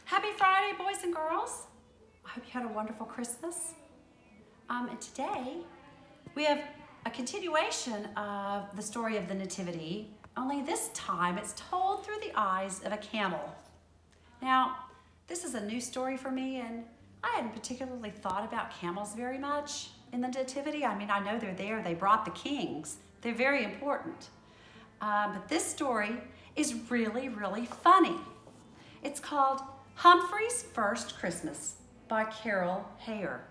Happy Friday, boys and girls. I hope you had a wonderful Christmas. And today we have a continuation of the story of the Nativity, only this time it's told through the eyes of a camel. Now, this is a new story for me, and I hadn't particularly thought about camels very much in the Nativity. I mean, I know they're there. They brought the kings. They're very important. But this story is really, really funny. It's called Humphrey's First Christmas by Carol Hayer.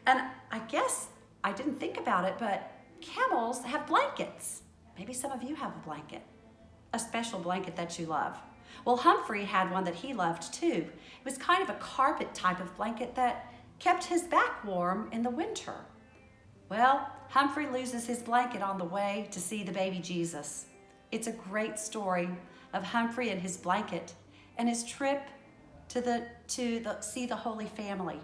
And I guess I didn't think about it, but camels have blankets. Maybe some of you have a blanket, a special blanket that you love. Well, Humphrey had one that he loved too. It was kind of a carpet type of blanket that kept his back warm in the winter. Well, Humphrey loses his blanket on the way to see the baby Jesus. It's a great story of Humphrey and his blanket and his trip to see the Holy Family.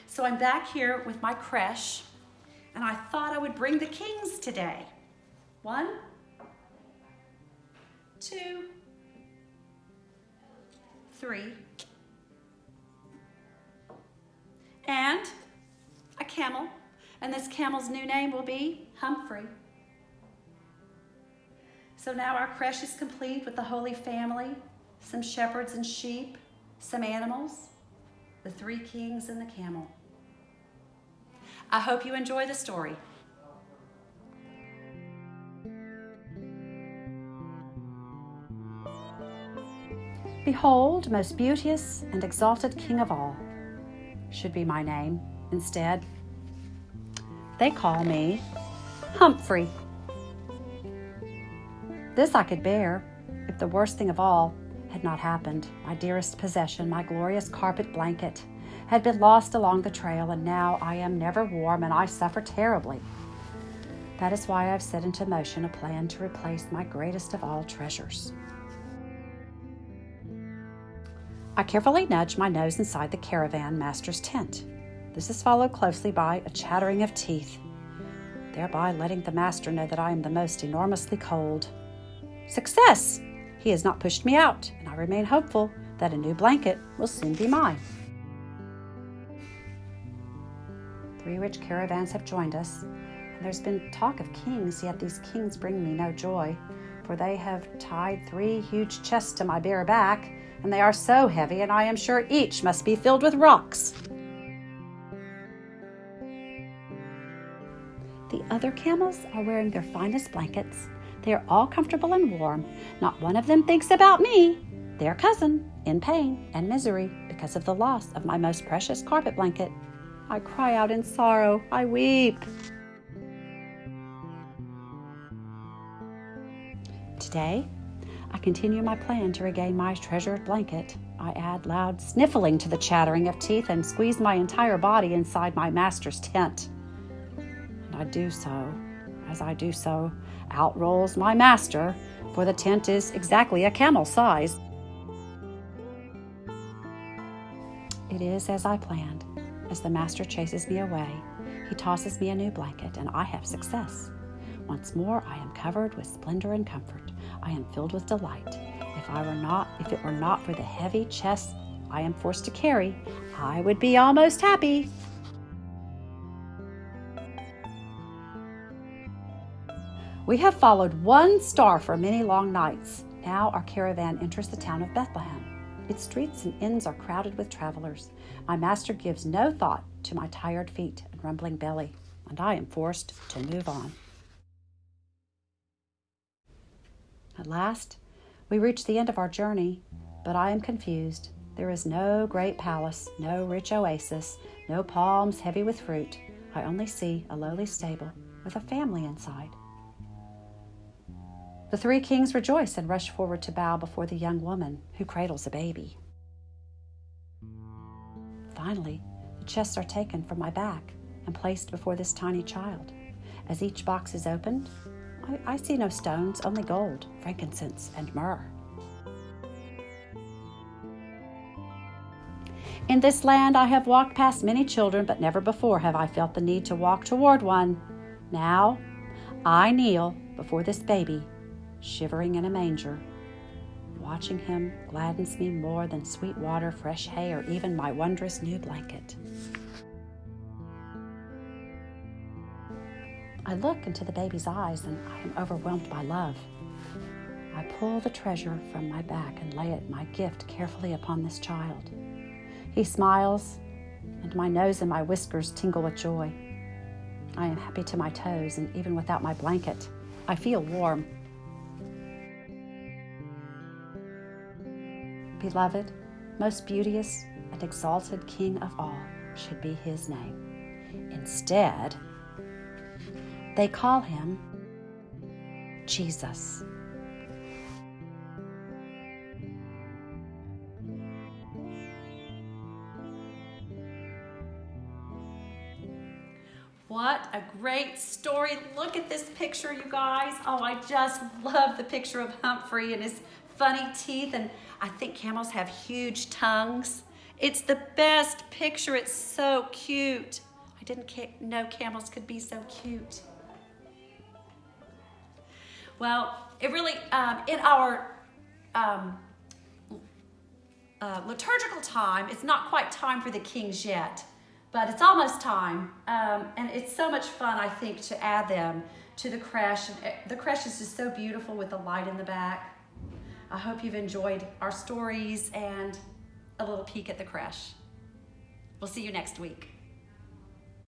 So I'm back here with my creche, and I thought I would bring the kings today. 1, 2, 3, and a camel, and this camel's new name will be Humphrey. So now our creche is complete with the Holy Family, some shepherds and sheep, some animals, the 3 kings and the camel. I hope you enjoy the story. Behold, most beauteous and exalted King of all, should be my name. Instead, they call me Humphrey. This I could bear if the worst thing of all had not happened. My dearest possession, my glorious carpet blanket, had been lost along the trail, and now I am never warm and I suffer terribly. That is why I have set into motion a plan to replace my greatest of all treasures. I carefully nudge my nose inside the caravan master's tent. This is followed closely by a chattering of teeth, thereby letting the master know that I am the most enormously cold. Success! He has not pushed me out, and I remain hopeful that a new blanket will soon be mine. 3 rich caravans have joined us, and there's been talk of kings, yet these kings bring me no joy, for they have tied 3 huge chests to my bare back, and they are so heavy, and I am sure each must be filled with rocks. The other camels are wearing their finest blankets. They are all comfortable and warm. Not one of them thinks about me, their cousin, in pain and misery because of the loss of my most precious carpet blanket. I cry out in sorrow. I weep. Today, I continue my plan to regain my treasured blanket. I add loud sniffling to the chattering of teeth and squeeze my entire body inside my master's tent. And I do so. As I do so, out rolls my master, for the tent is exactly a camel size. It is as I planned. As the master chases me away, he tosses me a new blanket, and I have success. Once more, I am covered with splendor and comfort. I am filled with delight. If it were not for the heavy chest I am forced to carry, I would be almost happy. We have followed one star for many long nights. Now our caravan enters the town of Bethlehem. Its streets and inns are crowded with travelers. My master gives no thought to my tired feet and rumbling belly, and I am forced to move on. At last, we reach the end of our journey, but I am confused. There is no great palace, no rich oasis, no palms heavy with fruit. I only see a lowly stable with a family inside. The 3 kings rejoice and rush forward to bow before the young woman who cradles a baby. Finally, the chests are taken from my back and placed before this tiny child. As each box is opened, I see no stones, only gold, frankincense, and myrrh. In this land I have walked past many children, but never before have I felt the need to walk toward one. Now I kneel before this baby, shivering in a manger. Why watching him gladdens me more than sweet water, fresh hay, or even my wondrous new blanket. I look into the baby's eyes and I am overwhelmed by love. I pull the treasure from my back and lay it, my gift, carefully upon this child. He smiles, and my nose and my whiskers tingle with joy. I am happy to my toes, and even without my blanket, I feel warm. Beloved, most beauteous and exalted King of all should be his name. Instead, they call him Jesus. What a great story. Look at this picture, you guys. Oh, I just love the picture of Humphrey and his funny teeth, and I think camels have huge tongues. It's the best picture. It's so cute. I didn't know camels could be so cute. Well, it really, in our liturgical time, it's not quite time for the kings yet, but it's almost time. And it's so much fun, I think, to add them to the creche. And the creche is just so beautiful with the light in the back. I hope you've enjoyed our stories and a little peek at the creche. We'll see you next week.